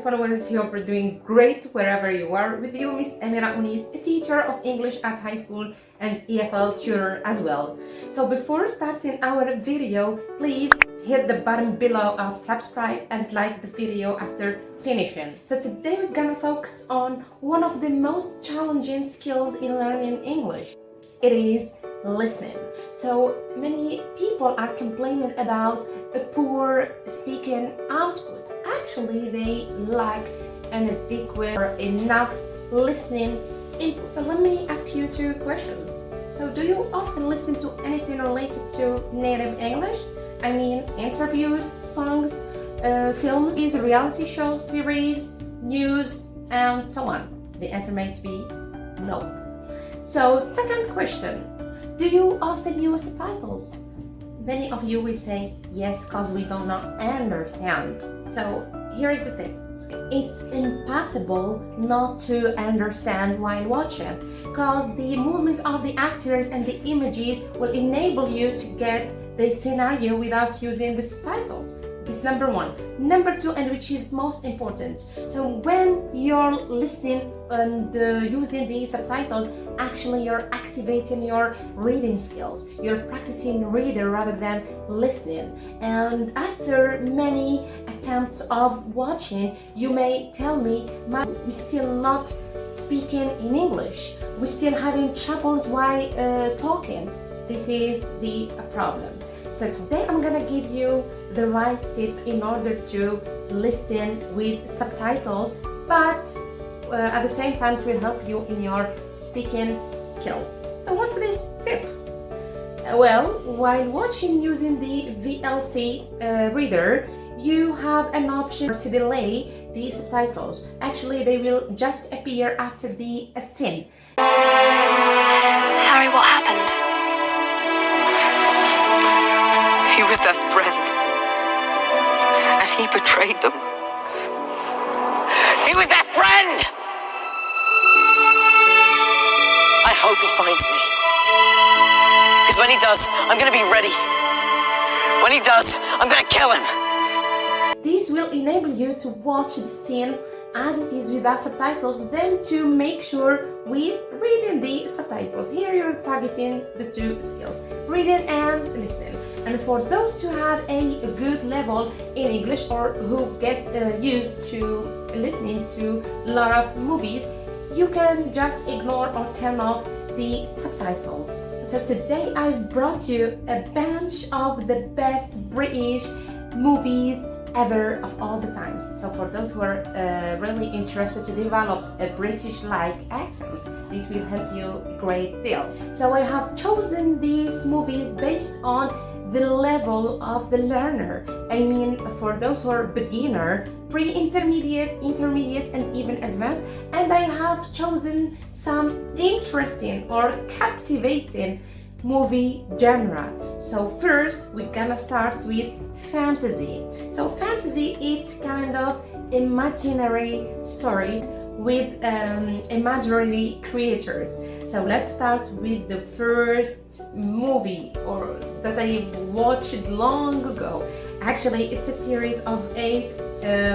followers. Hope you're doing great wherever you are. With you, Miss Amira Unis, a teacher of English at high school and EFL tutor as well. So before starting our video, please hit the button below of subscribe and like the video after finishing. So today we're gonna focus on one of the most challenging skills in learning English. It is listening. So many people are complaining about a poor speaking output. Actually, they lack an adequate or enough listening input. So let me ask you two questions. So do you often listen to anything related to native English? I mean, interviews, songs, films, reality shows, series, news, and so on. The answer may be no. So second question, do you often use subtitles? Many of you will say yes, because we do not understand. So here is the thing. It's impossible not to understand while watching, because the movement of the actors and the images will enable you to get the scenario without using the subtitles. This is number one. Number two, and which is most important, so when you're listening and using the subtitles, actually you're activating your reading skills. You're practicing reader rather than listening. And after many attempts of watching, you may tell me, we're still not speaking in English. We're still having troubles while talking. This is the problem. So today I'm gonna give you the right tip in order to listen with subtitles, but at the same time it will help you in your speaking skills. So what's this tip? Well, while watching using the VLC reader, you have an option to delay the subtitles. Actually, they will just appear after the scene. Harry, what happened? He was their friend, and he betrayed them. He was their friend! I hope he finds me. Because when he does, I'm gonna be ready. When he does, I'm gonna kill him. This will enable you to watch the scene as it is without subtitles, then to make sure with reading the subtitles. Here you're targeting the two skills, reading and listening. And for those who have a good level in English or who get used to listening to a lot of movies, you can just ignore or turn off the subtitles. So today I've brought you a bunch of the best British movies ever of all the times. So for those who are really interested to develop a British-like accent, this will help you a great deal. So I have chosen these movies based on the level of the learner. I mean, for those who are beginner, pre-intermediate, intermediate, and even advanced. And I have chosen some interesting or captivating movie genre. So first we're gonna start with fantasy. So fantasy is kind of imaginary story with imaginary creatures. So let's start with the first movie or that I've watched long ago. Actually, it's a series of 8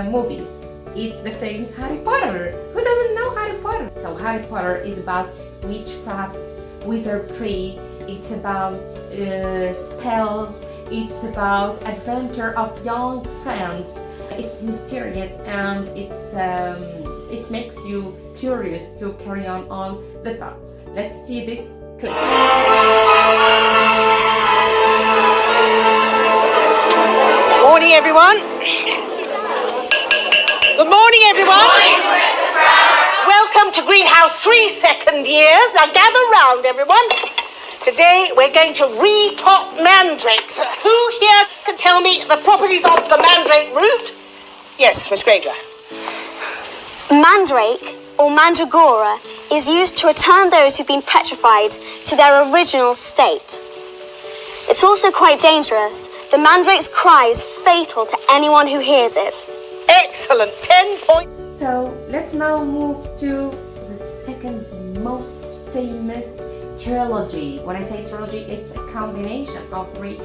movies. It's the famous Harry Potter. Who doesn't know Harry Potter? So Harry Potter is about witchcraft, wizardry. It's about spells. It's about adventure of young friends. It's mysterious and it makes you curious to carry on all the plots. Let's see this clip. Morning, everyone. Good morning, everyone. Welcome to Greenhouse 3 second years. Now gather round, everyone. Today we're going to repot mandrakes. Who here can tell me the properties of the mandrake root? Yes, Miss Granger. Mandrake, or mandragora, is used to return those who've been petrified to their original state. It's also quite dangerous. The mandrake's cry is fatal to anyone who hears it. Excellent, 10 points. So let's now move to the second most famous trilogy. When I say trilogy, it's a combination of 3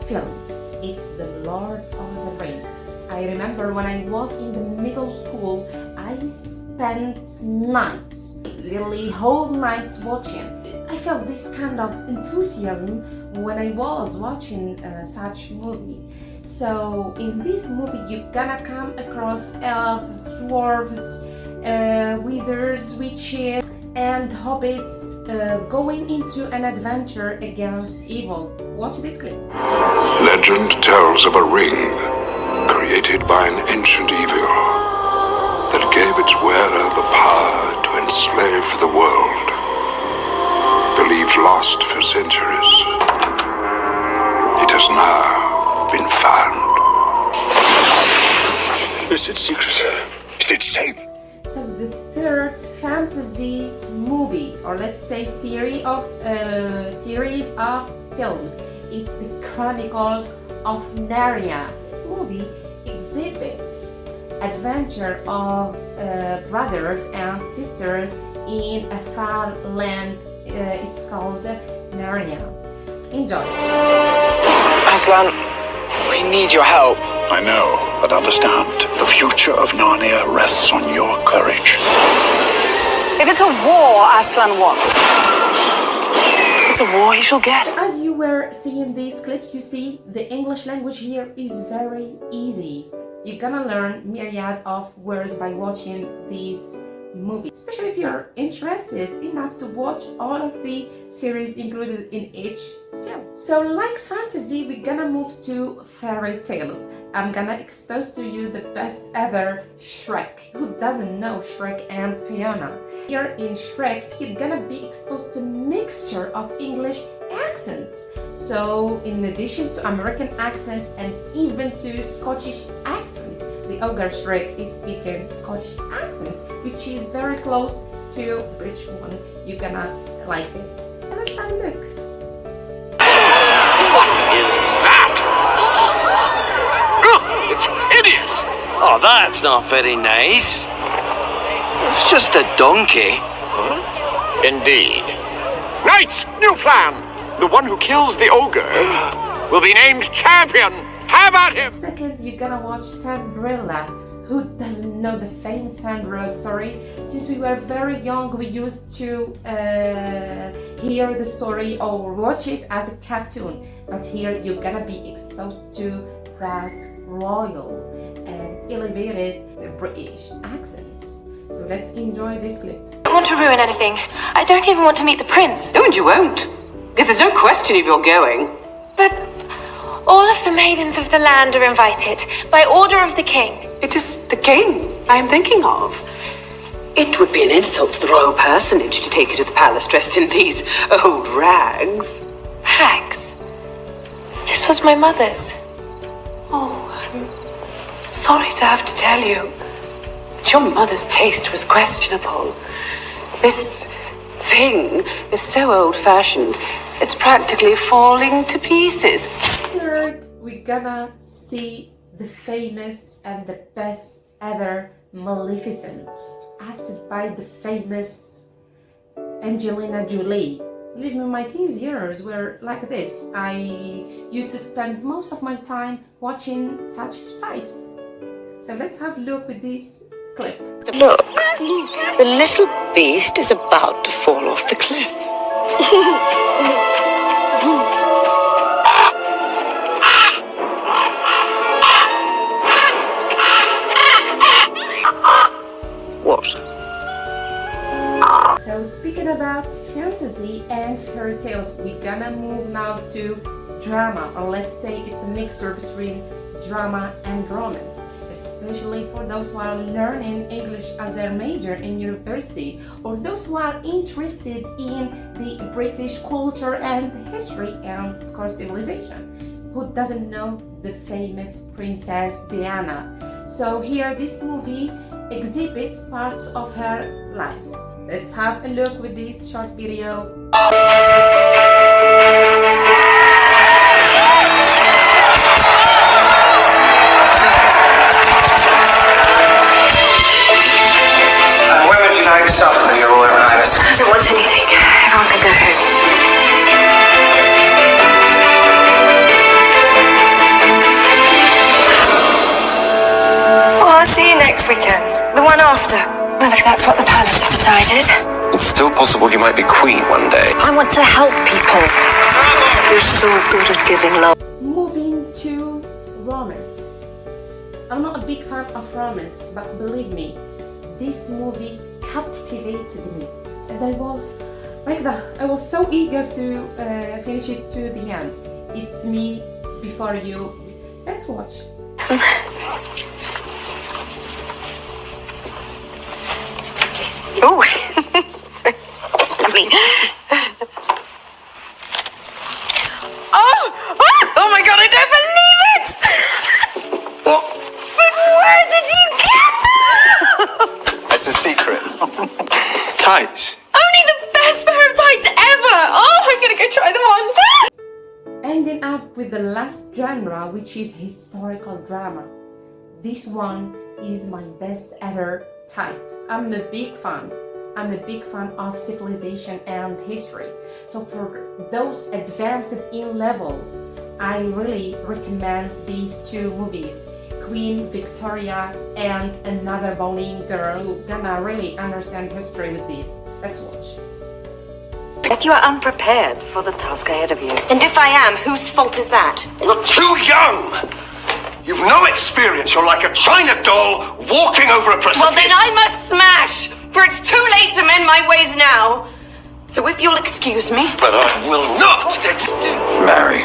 films. It's The Lord of the Rings. I remember when I was in the middle school, I spent nights, literally whole nights watching. I felt this kind of enthusiasm when I was watching such movie. So in this movie you're gonna come across elves, dwarves, wizards, witches and hobbits going into an adventure against evil. Watch this clip. Legend tells of a ring created by an ancient evil that gave its wearer the power to enslave the world. Believed lost for centuries, it has now been found. Is it secret? Is it safe? So the third fantasy movie, or let's say series of films, it's the Chronicles of Narnia. This movie exhibits adventure of brothers and sisters in a far land. It's called Narnia. Enjoy. Aslan, we need your help. I know, but understand, the future of Narnia rests on your courage. If it's a war Aslan wants, it's a war he shall get. As you were seeing these clips, you see the English language here is very easy. You're gonna learn myriad of words by watching these movies, especially if you're interested enough to watch all of the series included in each film. So like fantasy, we're gonna move to fairy tales. I'm gonna expose to you the best ever Shrek. Who doesn't know Shrek and Fiona? Here in Shrek, you're gonna be exposed to mixture of English accents. So in addition to American accent and even to Scottish accent, the ogre Shrek is speaking Scottish accent, which is very close to British one. You're gonna like it. And let's have a look. What is that? Ugh, it's hideous! Oh, that's not very nice. It's just a donkey. Indeed. Knights, new plan! The one who kills the ogre will be named champion! How about him? Second, you're gonna watch Cinderella. Who doesn't know the famous Cinderella story? Since we were very young, we used to hear the story or watch it as a cartoon. But here you're gonna be exposed to that royal and elevated British accents. So let's enjoy this clip. I don't want to ruin anything. I don't even want to meet the prince. Oh, and you won't. Because there's no question if you're going. But all of the maidens of the land are invited by order of the king. It is the king I am thinking of. It would be an insult to the royal personage to take you to the palace dressed in these old rags. Rags? This was my mother's. Oh, I'm sorry to have to tell you, but your mother's taste was questionable. This thing is so old-fashioned, it's practically falling to pieces. Third, we're gonna see the famous and the best ever Maleficent, acted by the famous Angelina Jolie. Believe me, my teens years were like this. I used to spend most of my time watching such types. So let's have a look with this clip. Look, the little beast is about to fall off the cliff. What? So speaking about fantasy and fairy tales, we're gonna move now to drama, or let's say it's a mixture between drama and romance, especially for those who are learning English as their major in university, or those who are interested in the British culture and history and of course civilization. Who doesn't know the famous Princess Diana? So here this movie exhibits parts of her life. Let's have a look with this short video. Where would you like supper, Your Royal Highness? I don't want anything. Everyone can go home. one after? Well, if that's what the palace have decided. It's still possible you might be queen one day. I want to help people. You're so good at giving love. Moving to romance. I'm not a big fan of romance, but believe me, this movie captivated me. And I was like that. I was so eager to finish it to the end. It's Me Before You. Let's watch. Oh, lovely. Oh my God, I don't believe it! What? But where did you get that? It's a secret. Tights. Only the best pair of tights ever! Oh, I'm gonna go try them on. Ending up with the last genre, which is historical drama. This one is my best ever type. I'm a big fan. I'm a big fan of civilization and history. So for those advanced in level, I really recommend these two movies. Queen Victoria and Another Bowling Girl. Who gonna really understand history with this. Let's watch. But you are unprepared for the task ahead of you. And if I am, whose fault is that? You're too young! You've no experience. You're like a china doll walking over a precipice. Well, then I must smash, for it's too late to mend my ways now. So if you'll excuse me. But I will not excuse. Mary,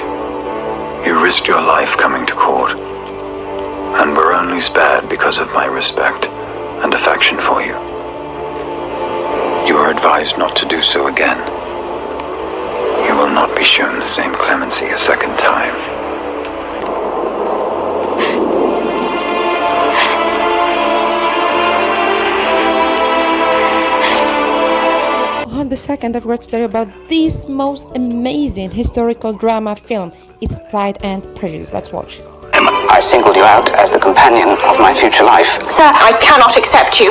you risked your life coming to court, and were only spared because of my respect and affection for you. You are advised not to do so again. You will not be shown the same clemency a second time. On the second, I forgot to tell you about this most amazing historical drama film. It's Pride and Prejudice. Let's watch. I singled you out as the companion of my future life. Sir, I cannot accept you.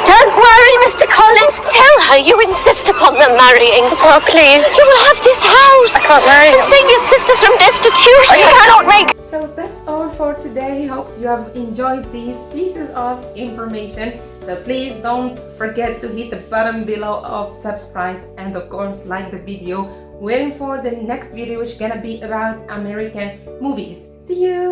Don't worry, Mr. Collins. Tell her you insist upon them marrying. Oh, please. You will have this house. I can't marry And him. save your sisters from destitution. I cannot make... So that's all for today. Hope you have enjoyed these pieces of information. So please don't forget to hit the button below of subscribe and of course like the video. Waiting for the next video, which is gonna be about American movies. See you!